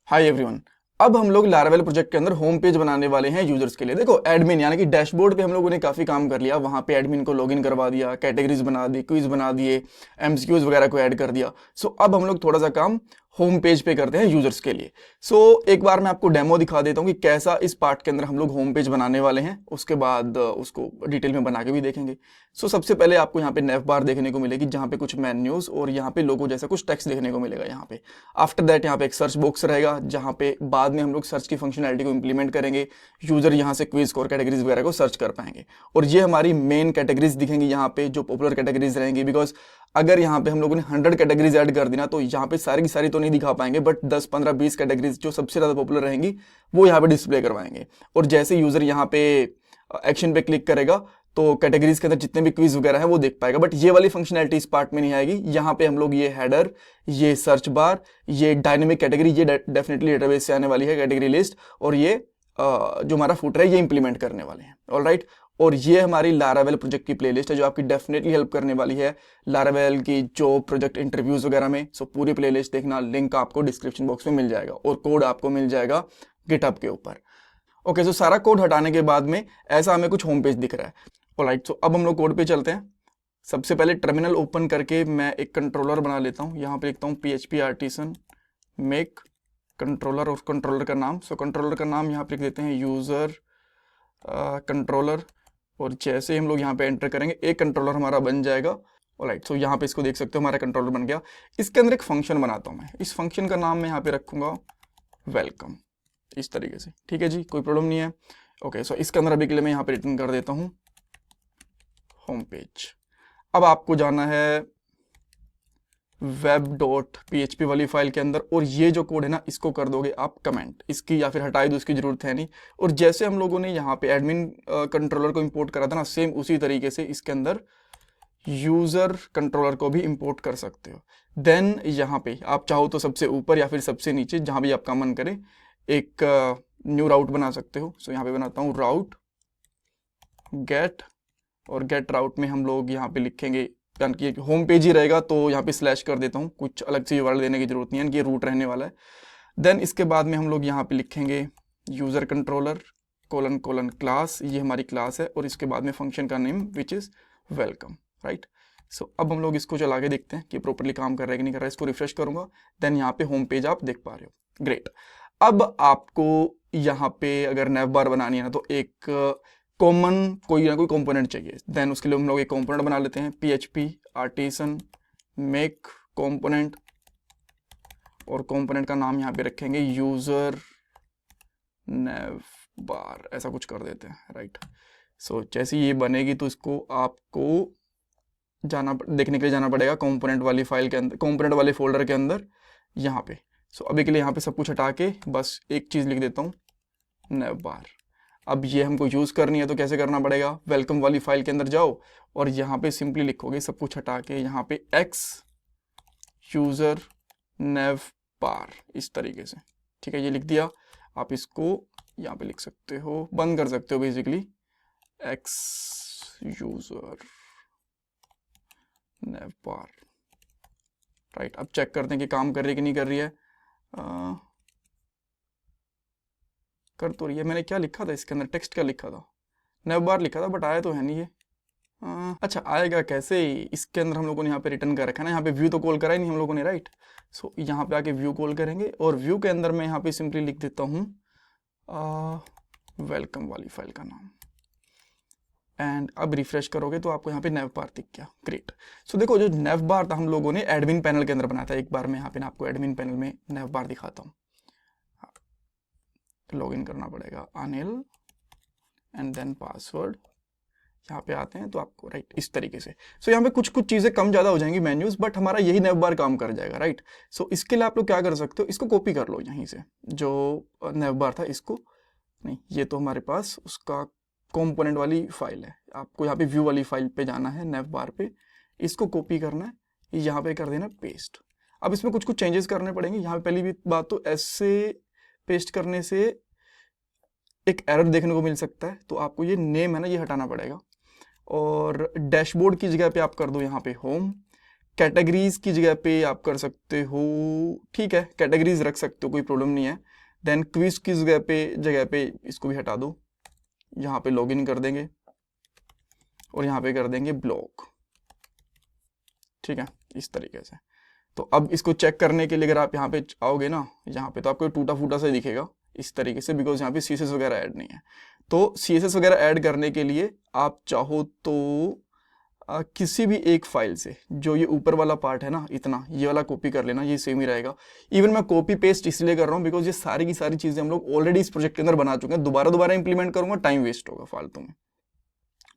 Hi everyone. अब हम लोग लारावेल प्रोजेक्ट के अंदर होम पेज बनाने वाले हैं यूजर्स के लिए। देखो एडमिन यानी कि डैशबोर्ड पे हम लोगों ने काफी काम कर लिया, वहां पे एडमिन को लॉगिन करवा दिया, कैटेगरीज बना दी, क्विज बना दिए, एमसीक्यूज वगैरह को ऐड कर दिया। सो अब हम लोग थोड़ा सा काम होम पेज पे करते हैं यूजर्स के लिए। सो एक बार मैं आपको डेमो दिखा देता हूँ कि कैसा इस पार्ट के अंदर हम लोग होम पेज बनाने वाले हैं, उसके बाद उसको डिटेल में बना के भी देखेंगे। सो सबसे पहले आपको यहाँ पे नेव बार देखने को मिलेगी, जहाँ पे कुछ मेन्यूज और यहाँ पे लोगो जैसा कुछ टेक्स्ट देखने को मिलेगा यहाँ पे। आफ्टर दैट यहाँ पे एक सर्च बॉक्स रहेगा, जहाँ पे बाद में हम लोग सर्च की फंक्शनैलिटी को इंप्लीमेंट करेंगे। यूजर यहाँ से क्विज स्कोर कैटेगरीज वगैरह को सर्च कर पाएंगे और ये हमारी मेन कैटेगरीज दिखेंगी यहाँ पे, जो पॉपुलर कैटेगरीज रहेंगी। बिकॉज अगर यहाँ पे हम लोगों ने 100 कैटेगरीज ऐड कर दी ना, तो यहाँ पे सारी की सारी तो नहीं दिखा पाएंगे, बट 10 15 20 कैटेगरीज जो सबसे ज्यादा पॉपुलर रहेंगी वो यहाँ पे डिस्प्ले करवाएंगे। और जैसे यूजर यहाँ पे एक्शन पे क्लिक करेगा तो कैटेगरीज के अंदर जितने भी क्विज वगैरह है वो देख पाएगा। बट ये वाली फंक्शनैलिटी इस पार्ट में नहीं आएगी। यहाँ पे हम लोग ये हेडर, ये सर्च बार, ये डायनेमिक कैटेगरी, ये डेफिनेटली डेटाबेस से आने वाली है कैटेगरी लिस्ट, और ये जो हमारा फुटर है ये इंप्लीमेंट करने वाले हैं। ऑलराइट। और ये हमारी लारावेल प्रोजेक्ट की प्लेलिस्ट है जो आपकी डेफिनेटली हेल्प करने वाली है लारावेल की जो प्रोजेक्ट इंटरव्यूज वगैरह में। सो पूरी प्लेलिस्ट देखना, लिंक आपको डिस्क्रिप्शन बॉक्स में मिल जाएगा और कोड आपको मिल जाएगा गिटहब के ऊपर। ओके, सो सारा कोड हटाने के बाद में ऐसा हमें कुछ होम पेज दिख रहा है। ऑलराइट, सो अब हम लोग कोड पे चलते हैं। सबसे पहले टर्मिनल ओपन करके मैं एक कंट्रोलर बना लेता हूँ। यहाँ पे लिखता हूँ PHP आर्टिसन मेक कंट्रोलर और कंट्रोलर का नाम। सो कंट्रोलर का नाम यहाँ पे लिख देते हैं यूजर कंट्रोलर। और जैसे ही हम लोग यहाँ पे एंटर करेंगे एक कंट्रोलर हमारा बन जाएगा। ऑलराइट, सो यहाँ पे इसको देख सकते हो, हमारा कंट्रोलर बन गया। इसके अंदर एक फंक्शन बनाता हूँ मैं। इस फंक्शन का नाम मैं यहाँ पे रखूंगा वेलकम, इस तरीके से। ठीक है जी, कोई प्रॉब्लम नहीं है। ओके, सो इसके अंदर अभी के लिए मैं यहाँ पे रिटर्न कर देता हूँ होम पेज। अब आपको जाना है web.php वाली फाइल के अंदर, और ये जो कोड है ना इसको कर दोगे आप कमेंट, इसकी या फिर हटाई दो, इसकी जरूरत है नहीं। और जैसे हम लोगों ने यहाँ पे एडमिन कंट्रोलर को इंपोर्ट करा था ना, सेम उसी तरीके से इसके अंदर यूजर कंट्रोलर को भी इंपोर्ट कर सकते हो। देन यहाँ पे आप चाहो तो सबसे ऊपर या फिर सबसे नीचे, जहां भी आपका मन करे, एक न्यू राउट बना सकते हो। सो यहाँ पे बनाता हूँ राउट गेट, और गेट राउट में हम लोग यहाँ पे लिखेंगे, यानी कि होम पेज ही रहेगा तो यहाँ पे स्लैश कर देता हूँ, कुछ अलग से यूआरएल देने की जरूरत नहीं है, कि ये रूट रहने वाला है। देन इसके बाद में हम लोग यहाँ पे लिखेंगे user controller colon colon class, ये हमारी क्लास है, और इसके बाद में फंक्शन का name which is welcome. Right, so अब हम लोग इसको चला के देखते हैं कि प्रॉपरली काम कर रहा है कि नहीं कर रहा है। इसको रिफ्रेश करूंगा, देन यहाँ पे होम पेज आप देख पा रहे हो। ग्रेट। अब आपको यहाँ पे अगर नैव बार बनानी है ना, तो एक कॉमन कोई ना कोई कंपोनेंट चाहिए। देन उसके लिए हम लोग एक कंपोनेंट बना लेते हैं, PHP आर्टिसन मेक कंपोनेंट, और कंपोनेंट का नाम यहाँ पे रखेंगे यूजर नैव बार, ऐसा कुछ कर देते हैं। राइट, सो जैसे ये बनेगी तो इसको आपको देखने के लिए जाना पड़ेगा कंपोनेंट वाली फाइल के अंदर, कंपोनेंट वाले फोल्डर के अंदर यहाँ पे। सो अभी के लिए यहाँ पे सब कुछ हटा के बस एक चीज लिख देता हूँ, नैव बार। अब ये हमको यूज करनी है तो कैसे करना पड़ेगा, वेलकम वाली फाइल के अंदर जाओ और यहाँ पे सिंपली लिखोगे सब कुछ हटा के, यहाँ पे x यूजर नैव बार, इस तरीके से। ठीक है, ये लिख दिया। आप इसको यहाँ पे लिख सकते हो, बंद कर सकते हो बेसिकली, x यूजर नैव बार। राइट, अब चेक करते हैं कि काम कर रही है कि नहीं कर रही है। कर तो रही है। मैंने क्या लिखा था इसके अंदर, टेक्स्ट क्या लिखा था, नैव बार लिखा था, बट आया तो है नहीं ये। अच्छा, आएगा कैसे, इसके अंदर हम लोगों ने यहाँ पे रिटर्न कर रखा है ना, यहाँ पे व्यू तो कॉल करा ही नहीं हम लोगों ने। राइट, सो यहाँ पे आके व्यू कॉल करेंगे, और व्यू के अंदर मैं यहाँ पे सिंपली लिख देता हूँ वेलकम वाली फाइल का नाम। एंड अब रिफ्रेश करोगे तो आपको यहाँ पे नैव बार दिख गया। ग्रेट। सो देखो, जो नैव बार था हम लोगों ने एडमिन पैनल के अंदर बनाया था। एक बार मैं यहाँ पे आपको एडमिन पैनल में नैव बार दिखाता हूँ। लॉगिन करना पड़ेगा, अनिल एंड देन पासवर्ड। यहाँ पे आते हैं तो आपको राइट इस तरीके से। सो यहाँ पे कुछ कुछ चीजें कम ज्यादा हो जाएंगी मेन्यूज, बट हमारा यही नैव बार काम कर जाएगा। राइट, सो इसके लिए आप लोग क्या कर सकते हो, इसको कॉपी कर लो यहीं से, जो नैव बार था इसको नहीं, ये तो हमारे पास उसका कंपोनेंट वाली फाइल है। आपको यहाँ पे व्यू वाली फाइल पे जाना है, नैव बार पे, इसको कॉपी करना है, यहाँ पे कर देना पेस्ट। अब इसमें कुछ कुछ चेंजेस करने पड़ेंगे। यहाँ पे पहली भी बात तो ऐसे पेस्ट करने से एक एरर देखने को मिल सकता है, तो आपको ये नेम है ना ये हटाना पड़ेगा, और डैशबोर्ड की जगह पे आप कर दो यहाँ पे होम। कैटेगरीज की जगह पे आप कर सकते हो, ठीक है कैटेगरीज रख सकते हो, कोई प्रॉब्लम नहीं है। देन क्विज की जगह पे इसको भी हटा दो, यहाँ पे लॉगिन कर देंगे और यहाँ पे कर देंगे ब्लॉग, ठीक है इस तरीके से। तो अब इसको चेक करने के लिए अगर आप यहाँ पे आओगे ना, यहाँ पे तो आपको टूटा फूटा सा दिखेगा इस तरीके से, बिकॉज यहाँ पे CSS वगैरह ऐड नहीं है। तो CSS वगैरह ऐड करने के लिए आप चाहो तो किसी भी एक फाइल से, जो ये ऊपर वाला पार्ट है ना इतना, ये वाला कॉपी कर लेना, ये सेम ही रहेगा। इवन मैं कॉपी पेस्ट इसलिए कर रहा हूँ बिकॉज ये सारी की सारी चीज़ें हम लोग ऑलरेडी इस प्रोजेक्ट के अंदर बना चुके हैं, दोबारा इंप्लीमेंट करूंगा टाइम वेस्ट होगा फालतू में,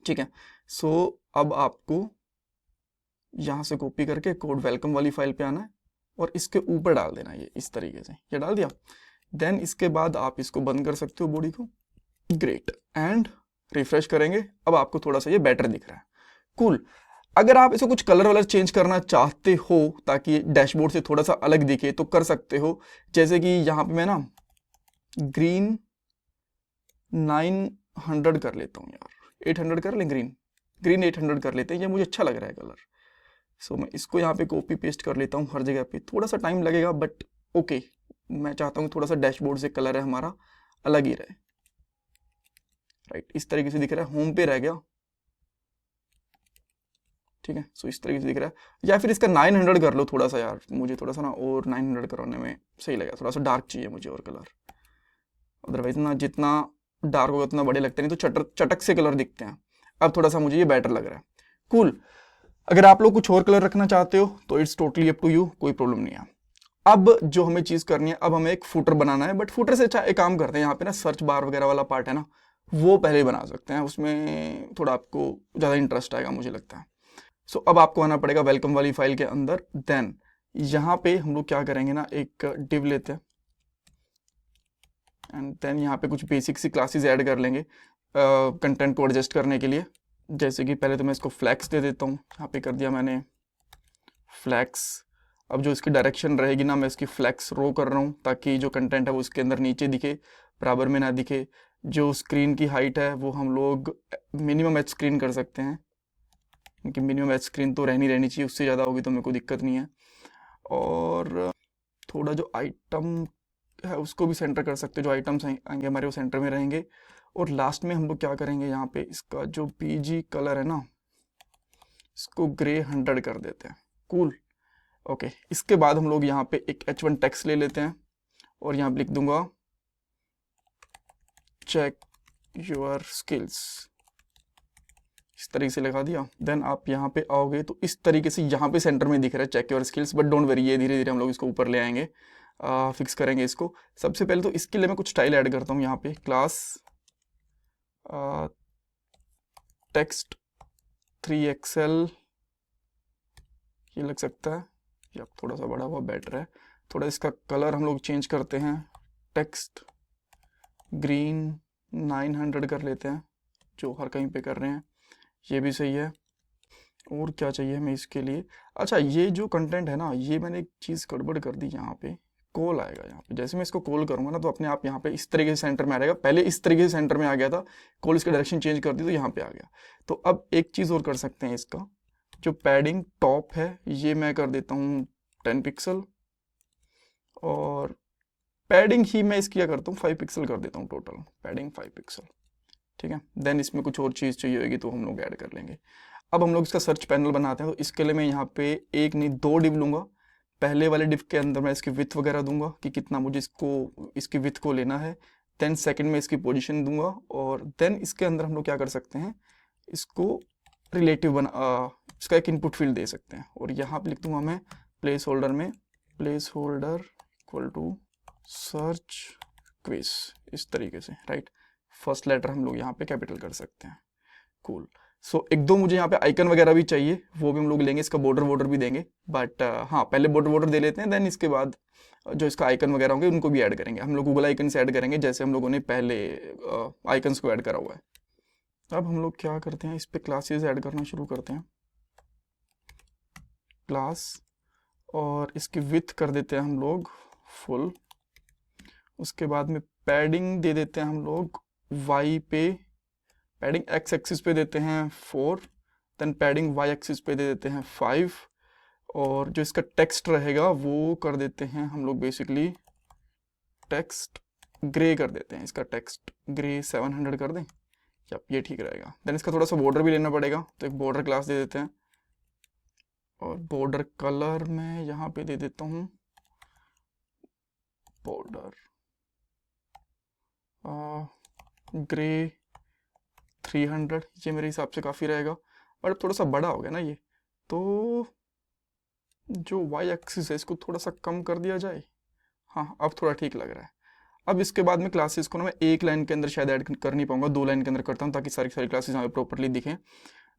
ठीक है। सो अब आपको यहाँ से कॉपी करके कोड वेलकम वाली फाइल पे आना है और इसके ऊपर डाल देना, ये इस तरीके से, ये डाल दिया। देन इसके बाद आप इसको बंद कर सकते हो बॉडी को, ग्रेट, एंड रिफ्रेश करेंगे। अब आपको थोड़ा सा ये बेटर दिख रहा है, कूल। अगर आप इसको कुछ कलर वलर चेंज करना चाहते हो ताकि डैशबोर्ड से थोड़ा सा अलग दिखे तो कर सकते हो। जैसे कि यहाँ पे मैं ना ग्रीन 900 कर लेता हूँ यार, 800 कर लें, ग्रीन 800 कर लेते हैं, ये मुझे अच्छा लग रहा है कलर। सो मैं इसको यहाँ पे कॉपी पेस्ट कर लेता हूँ हर जगह पे, थोड़ा सा टाइम लगेगा बट ओके। मैं चाहता हूँ थोड़ा सा डैशबोर्ड से कलर है हमारा अलग ही रहे, राइट इस तरीके से दिख रहा है, होम पे रह गया, ठीक है। सो इस तरीके से दिख रहा है। या फिर इसका 900 कर लो थोड़ा सा यार, मुझे थोड़ा सा ना और 900 करवाने में सही लगा, थोड़ा सा डार्क चाहिए मुझे और कलर, अदरवाइज ना जितना डार्क होगा उतना बढ़िया लगता नहीं, तो चटक से कलर दिखते हैं। अब थोड़ा सा मुझे ये बेटर लग रहा है, कूल। अगर आप लोग कुछ और कलर रखना चाहते हो तो it's totally up to you, कोई प्रॉब्लम नहीं है। अब जो हमें चीज़ करनी है, अब हमें एक फुटर बनाना है, बट फुटर से अच्छा एक काम करते हैं, यहाँ पे ना सर्च बार वगैरह वाला पार्ट है ना, वो पहले बना सकते हैं, उसमें थोड़ा आपको ज़्यादा इंटरेस्ट आएगा मुझे लगता है। सो अब आपको आना पड़ेगा वेलकम वाली फाइल के अंदर। देन यहाँ पे हम लोग क्या करेंगे ना, एक डिव लेते हैं एंड देन यहाँ पे कुछ बेसिक सी क्लासेस ऐड कर लेंगे कंटेंट को एडजस्ट करने के लिए। जैसे कि पहले तो मैं इसको फ्लैक्स दे देता हूँ, यहाँ पे कर दिया मैंने फ्लैक्स। अब जो इसकी डायरेक्शन रहेगी ना, मैं इसकी फ्लैक्स रो कर रहा हूँ ताकि जो कंटेंट है वो उसके अंदर नीचे दिखे, बराबर में ना दिखे। जो स्क्रीन की हाइट है वो हम लोग मिनिमम एच स्क्रीन कर सकते हैं, क्योंकि मिनिमम एच स्क्रीन तो रहनी चाहिए, उससे ज़्यादा होगी तो मेरे को दिक्कत नहीं है। और थोड़ा जो आइटम है उसको भी सेंटर कर सकते हैं, जो आइटम्स आएंगे हमारे वो सेंटर में रहेंगे। और लास्ट में हम लोग क्या करेंगे, यहाँ पे इसका जो PG कलर है ना, इसको ग्रे 100 कर देते हैं, कूल ओके। इसके बाद हम लोग यहाँ पे एक H1 टेक्स्ट ले लेते हैं और यहाँ पे लिख दूंगा चेक योर स्किल्स, इस तरीके से लगा दिया। देन आप यहाँ पे आओगे तो इस तरीके से यहाँ पे सेंटर में दिख रहा है check your skills, but don't worry, ये धीरे धीरे हम लोग इसको ऊपर ले आएंगे, फिक्स करेंगे इसको। सबसे पहले तो इसके लिए मैं कुछ स्टाइल ऐड करता हूँ, यहाँ पे क्लास टेक्स्ट 3XL ये लग सकता है, या थोड़ा सा बड़ा हुआ बेटर है। थोड़ा इसका कलर हम लोग चेंज करते हैं, टेक्स्ट ग्रीन 900 कर लेते हैं, जो हर कहीं पे कर रहे हैं, ये भी सही है। और क्या चाहिए हमें इसके लिए, अच्छा ये जो कंटेंट है ना, ये मैंने एक चीज़ गड़बड़ कर दी, यहाँ पे कॉल आएगा। यहाँ पे जैसे मैं इसको कॉल करूँगा ना तो अपने आप यहाँ पे इस तरीके से सेंटर में आ जाएगा, पहले इस तरीके से सेंटर में आ गया था, कॉल इसका डायरेक्शन चेंज कर दी तो यहाँ पे आ गया। तो अब एक चीज़ और कर सकते हैं, इसका जो पैडिंग टॉप है ये मैं कर देता हूँ 10 पिक्सल, और पैडिंग ही मैं इसकी क्या करता हूँ 5 पिक्सल कर देता हूँ, टोटल पैडिंग 5 पिक्सल, ठीक है। देन इसमें कुछ और चीज़ चाहिए होगी तो हम लोग ऐड कर लेंगे। अब हम लोग इसका सर्च पैनल बनाते हैं, तो इसके लिए मैं यहाँ पे एक नहीं 2 डिव लूँगा। पहले वाले डिव के अंदर मैं इसकी विथ वगैरह दूंगा कि कितना मुझे इसकी विथ को लेना है। देन सेकंड में इसकी पोजीशन दूंगा, और देन इसके अंदर हम लोग क्या कर सकते हैं, इसको रिलेटिव इसका एक इनपुट फील्ड दे सकते हैं, और यहाँ पे लिख दूंगा मैं प्लेस होल्डर में placeholder equal to search quiz, इस तरीके से, राइट। फर्स्ट लेटर हम लोग यहाँ पे कैपिटल कर सकते हैं, कूल। सो एक दो मुझे यहाँ पे आइकन वगैरह भी चाहिए, वो भी हम लोग लेंगे, इसका बॉर्डर भी देंगे, बट हाँ पहले बॉर्डर दे लेते हैं, देन इसके बाद जो इसका आइकन वगैरह होंगे उनको भी ऐड करेंगे। हम लोग गूगल आइकन से ऐड करेंगे, जैसे हम लोगों ने पहले आइकन्स को ऐड करा हुआ है। अब हम लोग क्या करते हैं, इस पर क्लासेस ऐड करना शुरू करते हैं, क्लास, और इसकी विथ कर देते हैं हम लोग फुल। उसके बाद में पैडिंग दे देते हैं हम लोग वाई पे, पैडिंग एक्स एक्सिस पे देते हैं 4, देन पैडिंग वाई एक्सिस पे दे देते हैं 5, और जो इसका टेक्स्ट रहेगा वो कर देते हैं हम लोग बेसिकली टेक्स्ट ग्रे कर देते हैं, इसका टेक्स्ट ग्रे 700 कर दें। या ये ठीक रहेगा। देन इसका थोड़ा सा बॉर्डर भी लेना पड़ेगा, तो एक बॉर्डर क्लास दे देते हैं और बॉर्डर कलर में यहाँ पे दे देता हूँ बॉर्डर ग्रे 300। ये मेरे हिसाब से काफ़ी रहेगा, और थोड़ा सा बड़ा हो गया ना ये, तो जो वाई एक्सिस है इसको थोड़ा सा कम कर दिया जाए। हाँ अब थोड़ा ठीक लग रहा है। अब इसके बाद में क्लासेस को ना मैं एक लाइन के अंदर शायद ऐड कर नहीं पाऊंगा, 2 लाइन के अंदर करता हूँ ताकि सारी सारी क्लासेस यहाँ पे प्रॉपरली दिखें।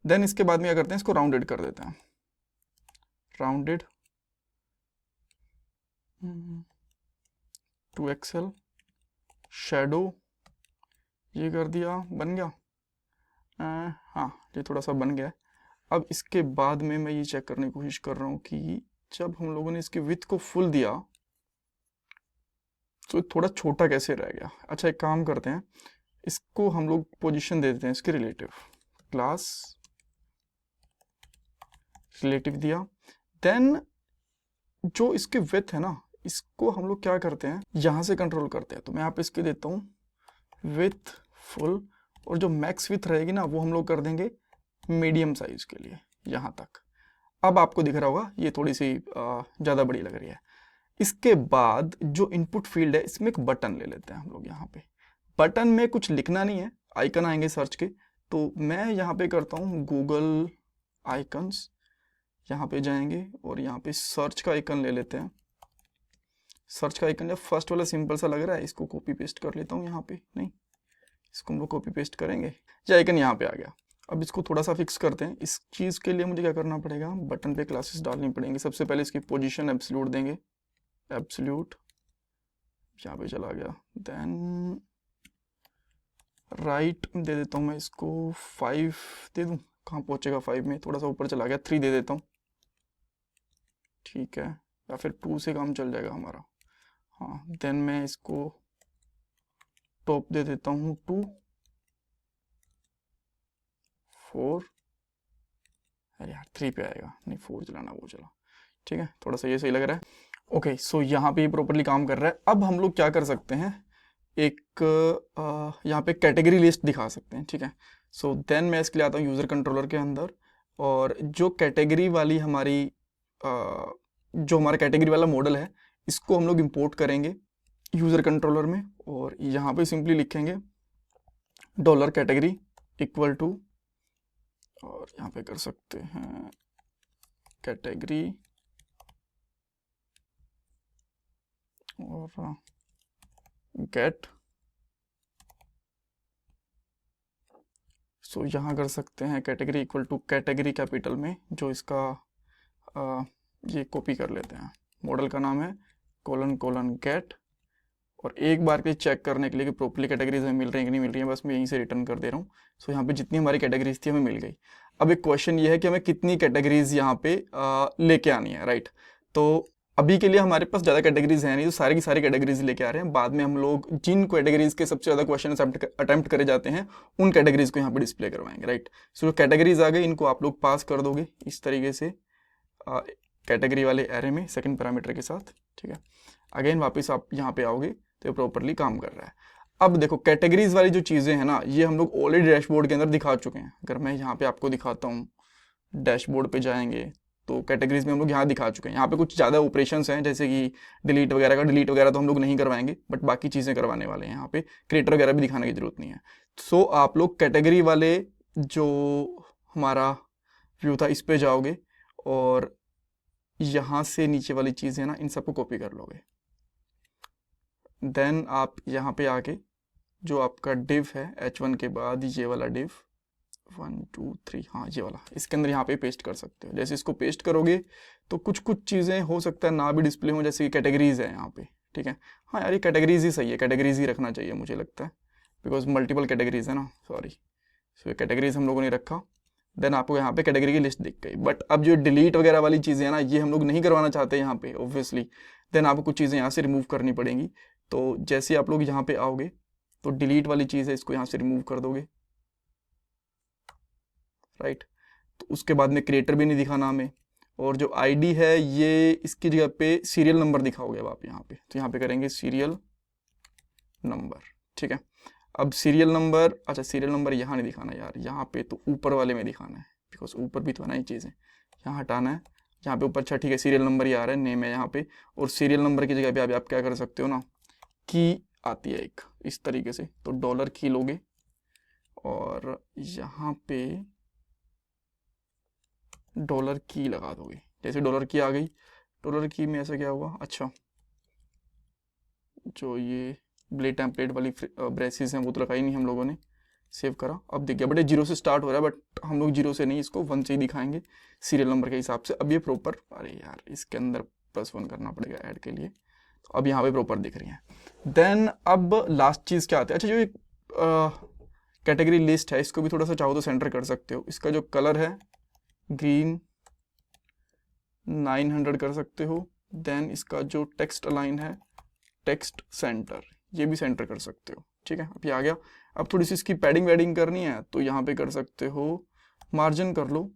देन इसके बाद में क्या करते हैं, इसको राउंडेड कर देते हैं, राउंडेड टू एक्सेल शेडो, ये कर दिया, बन गया। हाँ ये थोड़ा सा बन गया है। अब इसके बाद में मैं ये चेक करने की कोशिश कर रहा हूँ कि जब हम लोगों ने इसकी विड्थ को फुल दिया तो थोड़ा छोटा कैसे रह गया। अच्छा एक काम करते हैं, इसको हम लोग पोजीशन दे देते हैं इसके रिलेटिव, क्लास रिलेटिव दिया। देन जो इसकी विड्थ है ना, इसको हम लोग क्या करते हैं, यहाँ से कंट्रोल करते हैं। तो मैं यहाँ पे इसके देता हूँ विथ फुल, और जो मैक्स विथ रहेगी ना वो हम लोग कर देंगे मीडियम साइज के लिए, यहाँ तक। अब आपको दिख रहा होगा ये थोड़ी सी ज़्यादा बड़ी लग रही है। इसके बाद जो इनपुट फील्ड है इसमें एक बटन ले लेते हैं हम लोग। यहाँ पे बटन में कुछ लिखना नहीं है, आइकन आएंगे सर्च के, तो मैं यहाँ पे करता हूँ गूगल आइकन्स, यहाँ पे जाएंगे और यहाँ पे सर्च का आइकन ले लेते हैं। सर्च का आइकन, फर्स्ट वाला सिंपल सा लग रहा है, इसको कॉपी पेस्ट कर लेता हूँ यहाँ पे, नहीं इसको हम लोग कॉपी पेस्ट करेंगे, ये आइकन यहाँ पे आ गया। अब इसको थोड़ा सा फिक्स करते हैं। इस चीज़ के लिए मुझे क्या करना पड़ेगा, बटन पे क्लासेस डालनी पड़ेंगी। सबसे पहले इसकी पोजीशन एब्सोल्यूट देंगे, एब्सोल्यूट यहाँ पे चला गया। देन राइट दे देता हूँ मैं इसको 5 दे दूँ, कहाँ पहुँचेगा 5 में, थोड़ा सा ऊपर चला गया, 3 दे देता हूँ, ठीक है, या फिर 2 से काम चल जाएगा हमारा। हाँ देन मैं इसको टॉप दे देता हूँ 2, 4, अरे यार 3 पे आएगा, नहीं 4 चलाना, वो चला, ठीक है, थोड़ा सा ये सही लग रहा है। ओके सो यहाँ पे प्रॉपरली काम कर रहा है। अब हम लोग क्या कर सकते हैं, एक यहाँ पे कैटेगरी लिस्ट दिखा सकते हैं, ठीक है। सो देन मैं इसके लिए आता हूँ यूज़र कंट्रोलर के अंदर, और जो कैटेगरी वाली हमारी जो हमारा कैटेगरी वाला मॉडल है इसको हम लोग इंपोर्ट करेंगे यूज़र कंट्रोलर में, और यहाँ पे सिंपली लिखेंगे डॉलर कैटेगरी इक्वल टू, और यहाँ पे कर सकते हैं कैटेगरी और गेट। सो यहाँ कर सकते हैं category equal to category capital में, जो इसका ये कॉपी कर लेते हैं, मॉडल का नाम है कोलन कोलन गेट। और एक बार के चेक करने के लिए कि प्रॉपरली कैटेगरीज हमें मिल रही हैं कि नहीं मिल रही हैं, बस मैं यहीं से रिटर्न कर दे रहा हूँ। सो यहाँ पे जितनी हमारी कैटेगरीज थी हमें मिल गई। अब एक क्वेश्चन ये है कि हमें कितनी कैटेगरीज यहाँ पे लेके आनी है, राइट। तो अभी के लिए हमारे पास ज़्यादा कैटेगरीज हैं नहीं, तो सारी की सारी कैटेगरीज लेके आ रहे हैं। बाद में हम लोग जिन कैटेगरीज के सबसे ज़्यादा क्वेश्चन अटेम्प्ट करे जाते हैं उन कैटेगरीज को यहाँ पे डिस्प्ले करवाएंगे, राइट। सो जो कैटेगरीज आ गई इनको आप लोग पास कर दोगे इस तरीके से कैटेगरी वाले एरे में सेकंड पैरामीटर के साथ, ठीक है। अगेन वापस आप यहाँ पे आओगे तो प्रॉपरली काम कर रहा है। अब देखो कैटेगरीज वाली जो चीज़ें हैं ना, ये हम लोग ऑलरेडी डैशबोर्ड के अंदर दिखा चुके हैं। अगर मैं यहाँ पे आपको दिखाता हूँ, डैशबोर्ड पे जाएंगे तो कैटेगरीज में हम लोग यहाँ दिखा चुके हैं। यहाँ पे कुछ ज़्यादा ऑपरेशंस हैं, जैसे कि डिलीट वगैरह तो हम लोग नहीं करवाएंगे, बट बाकी चीज़ें करवाने वाले हैं। यहाँ पे क्रिएटर वगैरह भी दिखाने की जरूरत नहीं है। सो आप लोग कैटेगरी वाले जो हमारा व्यू था इस पर जाओगे और यहाँ से नीचे वाली चीज़ें ना इन सबको कॉपी कर लोगे। देन आप यहाँ पे आके जो आपका डिव है H1 के बाद ये वाला डिव 1 2 3, हाँ ये वाला, इसके अंदर यहाँ पे पेस्ट कर सकते हो। जैसे इसको पेस्ट करोगे तो कुछ कुछ चीज़ें हो सकता है ना भी डिस्प्ले हो, जैसे कि कैटेगरीज है यहाँ पे, ठीक है। हाँ यार ये कैटेगरीज ही सही है, कैटेगरीज ही रखना चाहिए मुझे लगता है, बिकॉज मल्टीपल कैटेगरीज है ना, सॉरी। सो ये कैटेगरीज हम लोगों ने रखा। देन आपको यहाँ पे कैटेगरी की लिस्ट दिख गई। बट अब जो डिलीट वगैरह वाली चीज़ें हैं ना, ये हम लोग नहीं करवाना चाहते यहाँ पे ऑब्वियसली। देन आपको कुछ चीज़ें यहाँ से रिमूव करनी पड़ेंगी। तो जैसे आप लोग यहाँ पे आओगे तो डिलीट वाली चीज़ है, इसको यहाँ से रिमूव कर दोगे, राइट। तो उसके बाद में क्रिएटर भी नहीं दिखाना हमें, और जो आईडी है ये इसकी जगह पे सीरियल नंबर दिखाओगे अब आप यहाँ पे, तो यहाँ पे करेंगे सीरियल नंबर, ठीक है। अब सीरियल नंबर, अच्छा सीरियल नंबर यहाँ नहीं दिखाना यार, यहाँ पे तो ऊपर वाले में दिखाना है, बिकॉज ऊपर भी तो है ना ये चीज़ें, यहाँ हटाना है, यहाँ पे ऊपर, अच्छा ठीक है सीरियल नंबर ही आ रहा है, नेम है यहाँ पे, और सीरियल नंबर की जगह पे आप क्या कर सकते हो ना, की आती है एक इस तरीके से, तो डॉलर की लोगे और यहाँ पे डॉलर की लगा दोगे, जैसे डॉलर की आ गई, डॉलर की में ऐसा क्या हुआ, अच्छा जो ये ब्लेड टेम्पलेट वाली ब्रेसेस हैं वो तो लगाई नहीं हम लोगों ने, सेव करा, अब देखिए बड़े जीरो से स्टार्ट हो रहा है, बट हम लोग जीरो से नहीं, इसको 1 से ही दिखाएंगे सीरियल नंबर के हिसाब से। अब ये प्रॉपर, अरे यार इसके अंदर +1 करना पड़ेगा ऐड के लिए, तो अब यहाँ पे प्रॉपर दिख रही है। देन अब लास्ट चीज़ क्या आता है, अच्छा जो एक कैटेगरी लिस्ट है इसको भी थोड़ा सा चाहो तो सेंटर कर सकते हो, इसका जो कलर है ग्रीन 900 कर सकते हो। देन इसका जो टेक्स्ट अलाइन है टेक्स्ट सेंटर, ये भी सेंटर कर सकते हो, ठीक है। अब ये आ गया। अब थोड़ी सी इसकी पैडिंग वैडिंग करनी है तो यहाँ पे कर सकते हो, मार्जिन कर लो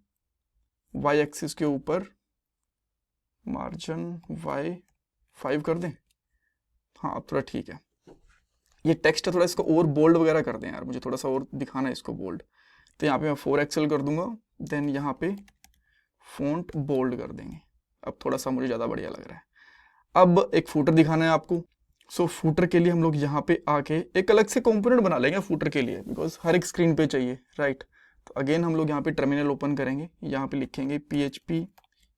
y एक्सिस के ऊपर, मार्जिन y 5 कर दें, हाँ अब थोड़ा ठीक है। ये टेक्स्ट है थोड़ा, इसको और बोल्ड वगैरह कर दें यार, मुझे थोड़ा सा और दिखाना है इसको बोल्ड, तो यहाँ पे मैं 4 एक्सेल कर दूंगा। देन यहाँ पे फ़ॉन्ट बोल्ड कर देंगे, अब थोड़ा सा मुझे ज़्यादा बढ़िया लग रहा है। अब एक फूटर दिखाना है आपको, सो फूटर के लिए हम लोग यहाँ पे आके एक अलग से कंपोनेंट बना लेंगे फूटर के लिए, बिकॉज हर एक स्क्रीन पे चाहिए, राइट। तो अगेन हम लोग यहाँ पे टर्मिनल ओपन करेंगे, यहाँ पे लिखेंगे PHP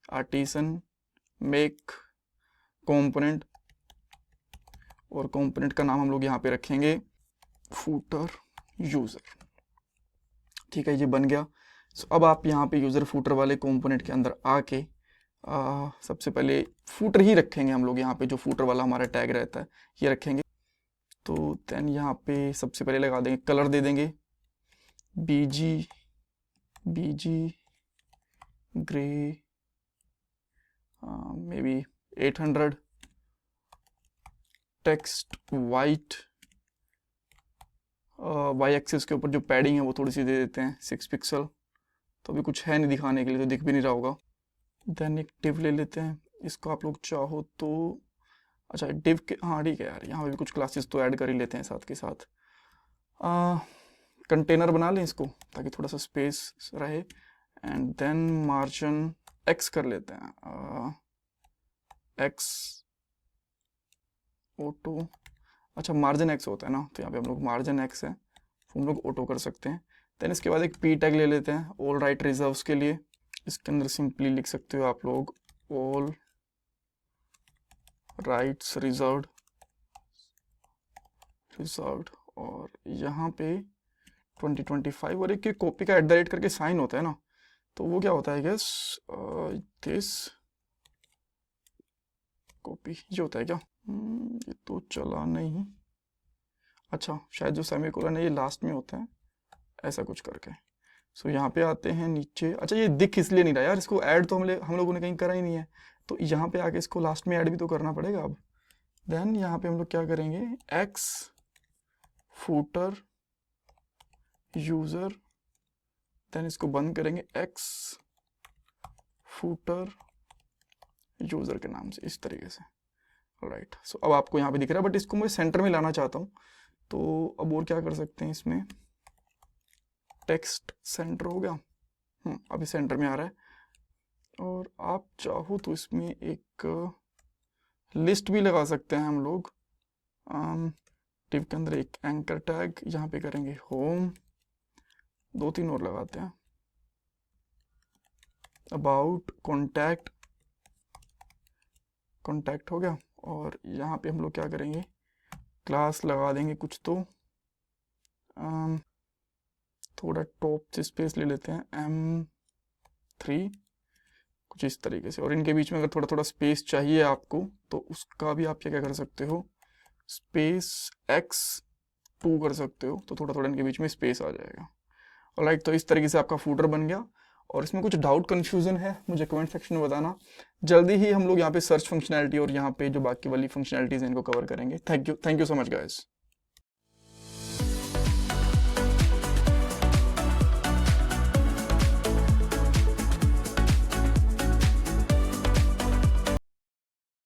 आर्टिसन मेक कंपोनेंट, और कंपोनेंट का नाम हम लोग यहाँ पे रखेंगे फूटर यूज़र, ठीक है, ये बन गया। सो अब आप यहाँ पे यूज़र फूटर वाले कंपोनेंट के अंदर आके सबसे पहले फूटर ही रखेंगे हम लोग, यहाँ पे जो फूटर वाला हमारा टैग रहता है ये रखेंगे। तो देन यहाँ पे सबसे पहले लगा देंगे, कलर दे देंगे BG grey may be 800, text white, y axis के ऊपर जो पैडिंग है वो थोड़ी सी दे देते हैं 6 पिक्सल, तो अभी कुछ है नहीं दिखाने के लिए, तो दिख भी नहीं रहा होगा। देन एक डिव ले लेते हैं, इसको आप लोग चाहो तो, अच्छा डिव के, हाँ ठीक है यार, यहाँ पे भी कुछ क्लासेस तो ऐड कर ही लेते हैं साथ के साथ। कंटेनर बना लें इसको ताकि थोड़ा सा स्पेस रहे, एंड देन मार्जिन x कर लेते हैं, x ऑटो, अच्छा मार्जिन x होता है ना, तो यहाँ पे हम लोग मार्जिन x है तो हम लोग ऑटो कर सकते हैं। देन इसके बाद एक p टैग ले लेते हैं ऑल राइट रिजर्व्स के लिए, इसके अंदर सिंपली लिख सकते हो आप लोग ऑल राइट्स रिजर्व्ड, और यहाँ पे 2025, और एक कॉपी का @ करके साइन होता है ना, तो वो क्या होता है गैस, दिस कॉपी ये होता है क्या, ये तो चला नहीं, अच्छा शायद जो सेमीकोलन है ये लास्ट में होता है, ऐसा कुछ करके। सो यहाँ पे आते हैं नीचे, अच्छा ये दिख इसलिए नहीं रहा यार, इसको ऐड तो हम लोगों ने कहीं करा ही नहीं है, तो यहाँ पे आके इसको लास्ट में ऐड भी तो करना पड़ेगा अब। देन यहाँ पे हम लोग क्या करेंगे, x फूटर यूज़र, देन इसको बंद करेंगे x फूटर यूज़र के नाम से, इस तरीके से, राइट। सो अब आपको यहाँ पे दिख रहा है, बट इसको मैं सेंटर में लाना चाहता हूँ, तो अब और क्या कर सकते हैं इसमें, टेक्स्ट सेंटर हो गया, अभी सेंटर में आ रहा है। और आप चाहो तो इसमें एक लिस्ट भी लगा सकते हैं हम लोग, डिव के अंदर एक एंकर टैग, यहाँ पे करेंगे होम, 2-3 और लगाते हैं, अबाउट, कॉन्टैक्ट हो गया, और यहाँ पे हम लोग क्या करेंगे, क्लास लगा देंगे कुछ तो, थोड़ा टॉप से स्पेस ले लेते हैं M3, कुछ इस तरीके से, और इनके बीच में अगर थोड़ा थोड़ा स्पेस चाहिए आपको तो उसका भी आप क्या कर सकते हो, स्पेस X2 कर सकते हो, तो थोड़ा थोड़ा इनके बीच में स्पेस आ जाएगा। ऑलराइट, तो इस तरीके से आपका फूटर बन गया। और इसमें कुछ डाउट कन्फ्यूज़न है मुझे कमेंट सेक्शन में बताना, जल्दी ही हम लोग यहाँ पे सर्च फंक्शनैलिटी और यहाँ पे जो बाकी वाली फंक्शनैलिटीज़ हैं इनको कवर करेंगे। Thank you so much guys.